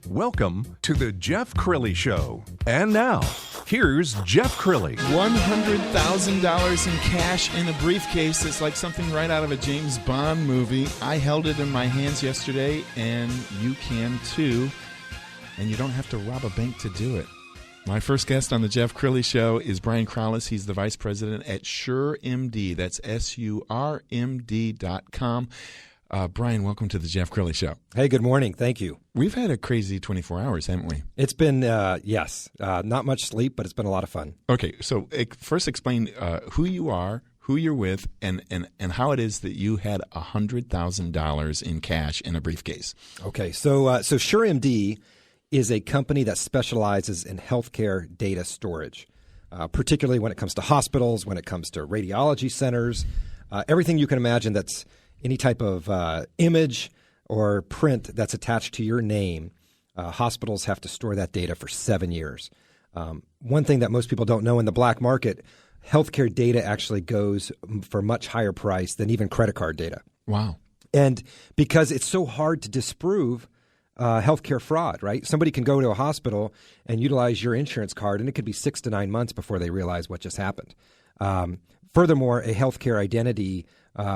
Welcome to the Jeff Crilley Show. And now, here's Jeff Crilley. $100,000 in cash in a briefcase. It's like something right out of a James Bond movie. I held it in my hands yesterday, and you can too. And you don't have to rob a bank to do it. My first guest on the Jeff Crilley Show is Brian Krallis. He's the vice president at SurMD. That's SurMD.com. Brian, welcome to the Jeff Crilley Show. Hey, good morning. Thank you. We've had a crazy 24 hours, haven't we? It's been, yes, not much sleep, but it's been a lot of fun. Okay, so first explain who you are, who you're with, and how it is that you had $100,000 in cash in a briefcase. Okay, so SurMD is a company that specializes in healthcare data storage, particularly when it comes to hospitals, when it comes to radiology centers, everything you can imagine that's any type of image or print that's attached to your name. Hospitals have to store that data for 7 years. One thing that most people don't know in the black market, healthcare data actually goes for a much higher price than even credit card data. Wow. And because it's so hard to disprove healthcare fraud, right? Somebody can go to a hospital and utilize your insurance card, and it could be 6 to 9 months before they realize what just happened. Furthermore, a healthcare identity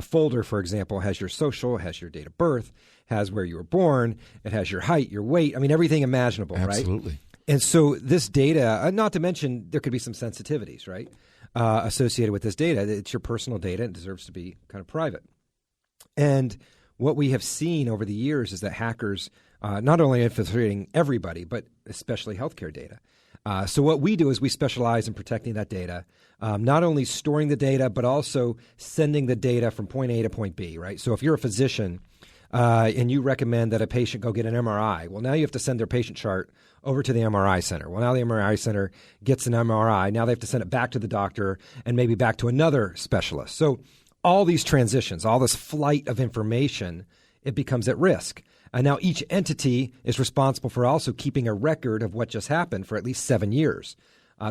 folder, for example, has your social, has your date of birth, has where you were born, it has your height, your weight, I mean, everything imaginable, right? Absolutely. And so this data, not to mention there could be some sensitivities, right, associated with this data. It's your personal data and it deserves to be kind of private. And what we have seen over the years is that hackers not only infiltrating everybody, but especially healthcare data. So what we do is we specialize in protecting that data, not only storing the data, but also sending the data from point A to point B, right? So if you're a physician and you recommend that a patient go get an MRI, well, now you have to send their patient chart over to the MRI center. Well, now the MRI center gets an MRI. Now they have to send it back to the doctor and maybe back to another specialist. So all these transitions, all this flight of information, it becomes at risk. And now each entity is responsible for also keeping a record of what just happened for at least 7 years.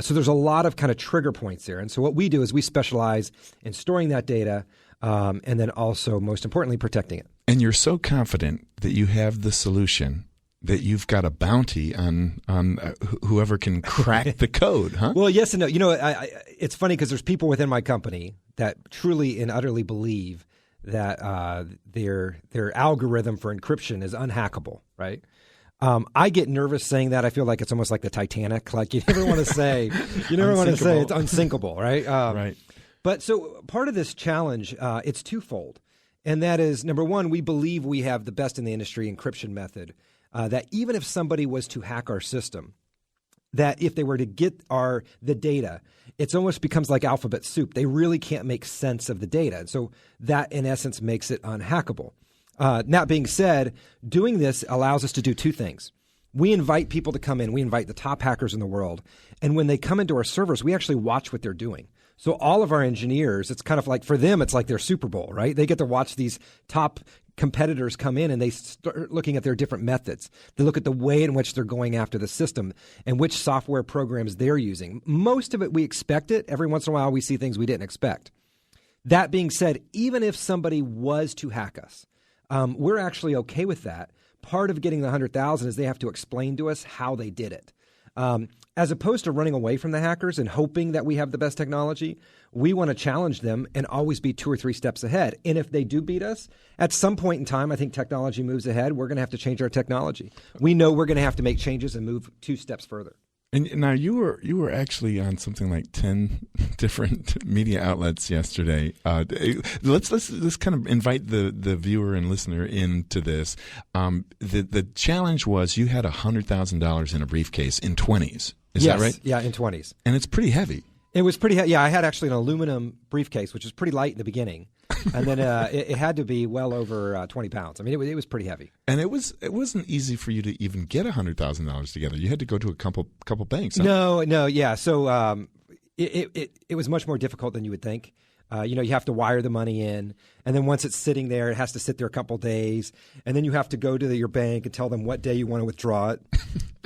So there's a lot of kind of trigger points there. And so what we do is we specialize in storing that data and then also, most importantly, protecting it. And you're so confident that you have the solution that you've got a bounty on whoever can crack the code, huh? Well, yes and no. You know, it's funny because there's people within my company that truly and utterly believe that their algorithm for encryption is unhackable, right? I get nervous saying that. I feel like it's almost like the Titanic. Like you never want to say, it's unsinkable, right? Right. But so part of this challenge, it's twofold. And that is, number one, we believe we have the best in the industry encryption method, that even if somebody was to hack our system, that if they were to get the data, it almost becomes like alphabet soup. They really can't make sense of the data. And so that, in essence, makes it unhackable. That being said, doing this allows us to do two things. We invite people to come in. We invite the top hackers in the world. And when they come into our servers, we actually watch what they're doing. So all of our engineers, it's kind of like, for them, it's like their Super Bowl, right? They get to watch these top competitors come in and they start looking at their different methods. They look at the way in which they're going after the system and which software programs they're using. Most of it, we expect it. Every once in a while, we see things we didn't expect. That being said, even if somebody was to hack us, we're actually okay with that. Part of getting the $100,000 is they have to explain to us how they did it. As opposed to running away from the hackers and hoping that we have the best technology, we want to challenge them and always be 2 or 3 steps ahead. And if they do beat us, at some point in time, I think technology moves ahead. We're going to have to change our technology. We know we're going to have to make changes and move 2 steps further. And now you were actually on something like 10 different media outlets yesterday. Let's kind of invite the viewer and listener into this. The challenge was you had $100,000 in a briefcase in 20s. Is that right? Yeah, in 20s. And it's pretty heavy. It was pretty heavy. Yeah, I had actually an aluminum briefcase, which was pretty light in the beginning. And then it had to be well over 20 pounds. I mean, it was pretty heavy. And it wasn't easy for you to even get $100,000 together. You had to go to a couple banks. Huh? No, yeah. So it was much more difficult than you would think. You have to wire the money in, and then once it's sitting there, it has to sit there a couple days, and then you have to go to your bank and tell them what day you want to withdraw it,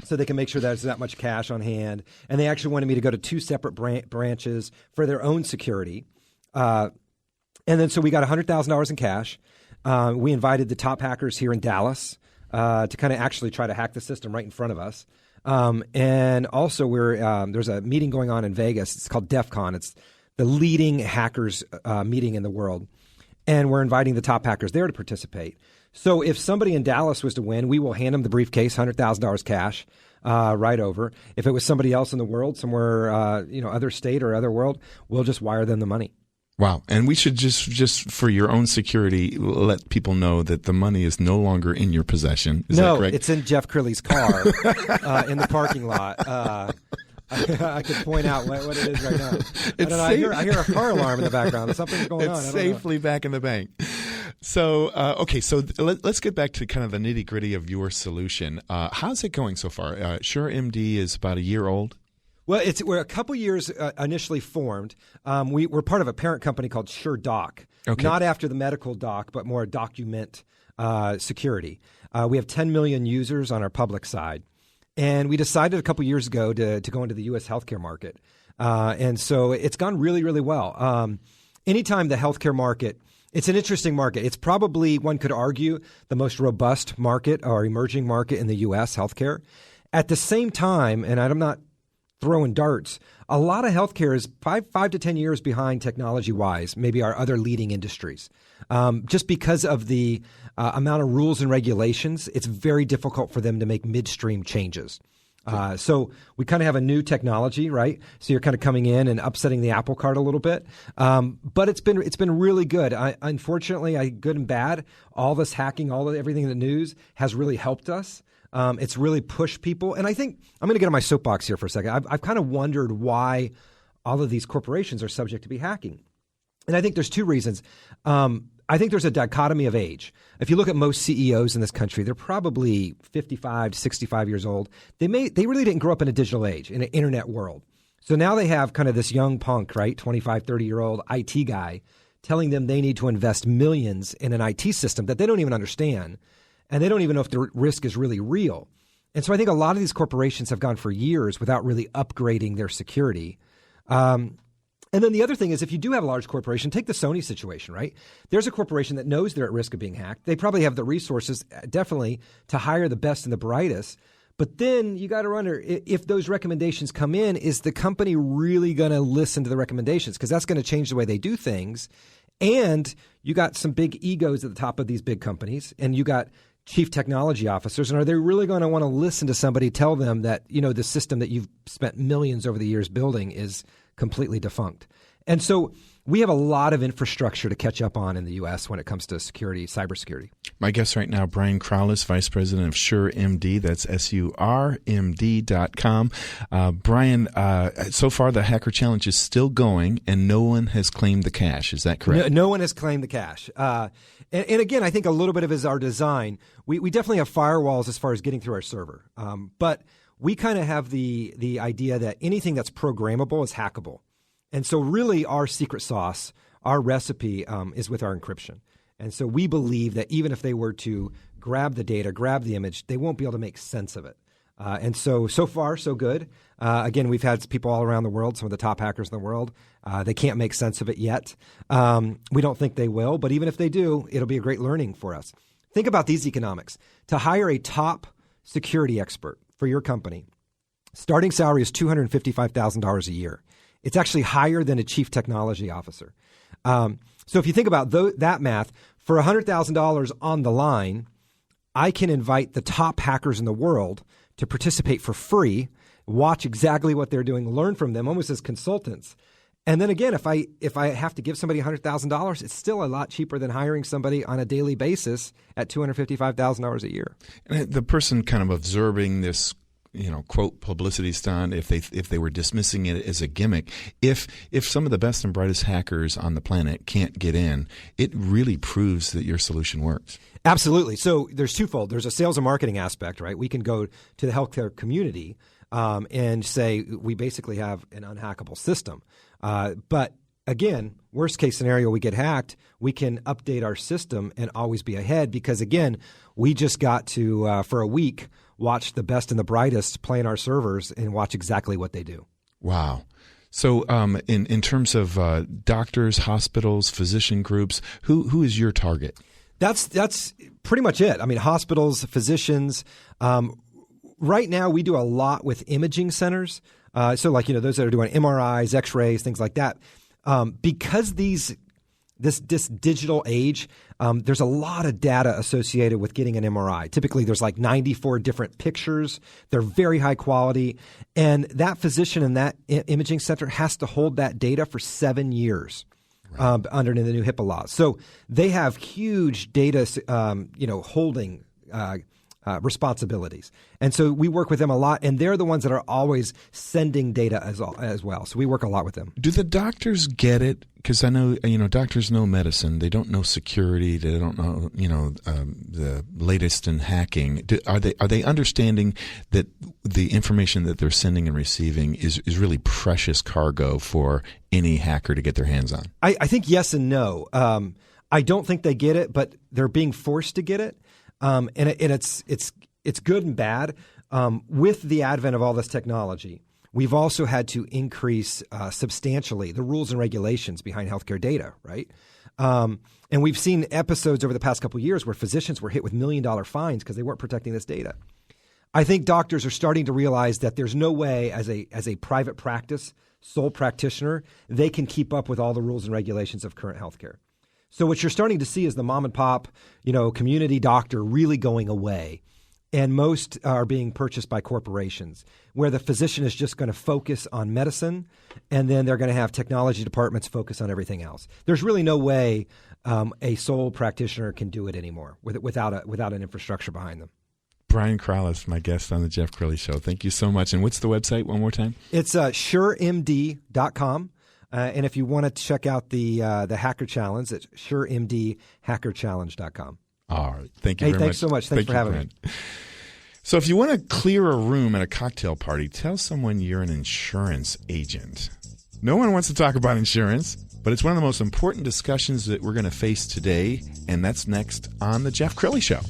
so they can make sure there's that much cash on hand. And they actually wanted me to go to 2 separate branches for their own security. And then so we got $100,000 in cash. We invited the top hackers here in Dallas to kind of actually try to hack the system right in front of us. And also, there's a meeting going on in Vegas. It's called DEF CON. It's the leading hackers meeting in the world. And we're inviting the top hackers there to participate. So if somebody in Dallas was to win, we will hand them the briefcase, $100,000 cash, right over. If it was somebody else in the world, somewhere, other state or other world, we'll just wire them the money. Wow. And we should just for your own security, let people know that the money is no longer in your possession. Is that correct? It's in Jeff Crilley's car in the parking lot. I could point out what it is right now. I don't know. I hear a car alarm in the background. Something's going on. It's safely back in the bank. So, so let's get back to kind of the nitty-gritty of your solution. How's it going so far? SurMD is about a year old. Well, we're a couple years initially formed. We're part of a parent company called SurDoc, not after the medical doc, but more document security. We have 10 million users on our public side. And we decided a couple years ago to go into the U.S. healthcare market. And so it's gone really, really well. Anytime the healthcare market, it's an interesting market. It's probably, one could argue, the most robust market or emerging market in the U.S., healthcare. At the same time, and I'm not throwing darts, a lot of healthcare is 5 to 10 years behind technology-wise, maybe our other leading industries. Just because of the amount of rules and regulations, it's very difficult for them to make midstream changes. So we kind of have a new technology, right? So you're kind of coming in and upsetting the apple cart a little bit. But it's been really good. Unfortunately, good and bad, all this hacking, everything in the news has really helped us. It's really pushed people. And I think I'm going to get on my soapbox here for a second. I've kind of wondered why all of these corporations are subject to be hacking. And I think there's two reasons. I think there's a dichotomy of age. If you look at most CEOs in this country, they're probably 55 to 65 years old. They really didn't grow up in a digital age, in an internet world. So now they have kind of this young punk, right, 25, 30-year-old IT guy telling them they need to invest millions in an IT system that they don't even understand. And they don't even know if the risk is really real. And so I think a lot of these corporations have gone for years without really upgrading their security. And then the other thing is, if you do have a large corporation, take the Sony situation, right? There's a corporation that knows they're at risk of being hacked. They probably have the resources, definitely, to hire the best and the brightest. But then you got to wonder, if those recommendations come in, is the company really going to listen to the recommendations? Because that's going to change the way they do things. And you got some big egos at the top of these big companies, and you got chief technology officers. And are they really going to want to listen to somebody tell them that, the system that you've spent millions over the years building is completely defunct? And so we have a lot of infrastructure to catch up on in the U.S. when it comes to security, cybersecurity. My guest right now, Brian Krallis, Vice President of SurMD. That's SURMD.com. Brian, so far the Hacker Challenge is still going, and no one has claimed the cash. Is that correct? No one has claimed the cash. And again, I think a little bit of it is our design. We definitely have firewalls as far as getting through our server. But we kind of have the idea that anything that's programmable is hackable. And so really our secret sauce, our recipe is with our encryption. And so we believe that even if they were to grab the data, grab the image, they won't be able to make sense of it. And so far, so good. Again, we've had people all around the world, some of the top hackers in the world. They can't make sense of it yet. We don't think they will. But even if they do, it'll be a great learning for us. Think about these economics. To hire a top security expert for your company, starting salary is $255,000 a year. It's actually higher than a chief technology officer. So if you think about that math, for $100,000 on the line, I can invite the top hackers in the world to participate for free, watch exactly what they're doing, learn from them almost as consultants. And then again, if I have to give somebody $100,000, it's still a lot cheaper than hiring somebody on a daily basis at $255,000 a year. And the person kind of observing this, quote, publicity stunt, if they were dismissing it as a gimmick, if some of the best and brightest hackers on the planet can't get in, it really proves that your solution works. Absolutely. So there's twofold. There's a sales and marketing aspect, right? We can go to the healthcare community and say we basically have an unhackable system. But again, worst case scenario, we get hacked, we can update our system and always be ahead because, again, we just got to, for a week, watch the best and the brightest play in our servers and watch exactly what they do. Wow. So in terms of doctors, hospitals, physician groups, who is your target? That's pretty much it. I mean, hospitals, physicians. Right now, we do a lot with imaging centers. So like, those that are doing MRIs, X-rays, things like that. Because this digital age, there's a lot of data associated with getting an MRI. Typically, there's like 94 different pictures. They're very high quality. And that physician in that imaging center has to hold that data for 7 years. Right. Under the new HIPAA laws. So they have huge data, holding responsibilities. And so we work with them a lot, and they're the ones that are always sending data as well. So we work a lot with them. Do the doctors get it? Because I know, doctors know medicine. They don't know security. They don't know, the latest in hacking. Are they understanding that the information that they're sending and receiving is really precious cargo for any hacker to get their hands on? I think yes and no. I don't think they get it, but they're being forced to get it. And it's good and bad. With the advent of all this technology, we've also had to increase substantially the rules and regulations behind healthcare data, right? And we've seen episodes over the past couple of years where physicians were hit with $1 million fines because they weren't protecting this data. I think doctors are starting to realize that there's no way as a private practice, sole practitioner, they can keep up with all the rules and regulations of current healthcare. So what you're starting to see is the mom and pop, community doctor really going away. And most are being purchased by corporations where the physician is just going to focus on medicine, and then they're going to have technology departments focus on everything else. There's really no way a sole practitioner can do it anymore without an infrastructure behind them. Brian Krallis, my guest on the Jeff Crilley Show. Thank you so much. And what's the website one more time? It's SurMD.com. And if you want to check out the Hacker Challenge, it's SurMDHackerChallenge.com. All right. Thank you very much. Hey, thanks so much. Thanks for having me. So if you want to clear a room at a cocktail party, tell someone you're an insurance agent. No one wants to talk about insurance, but it's one of the most important discussions that we're going to face today, and that's next on the Jeff Crilley Show.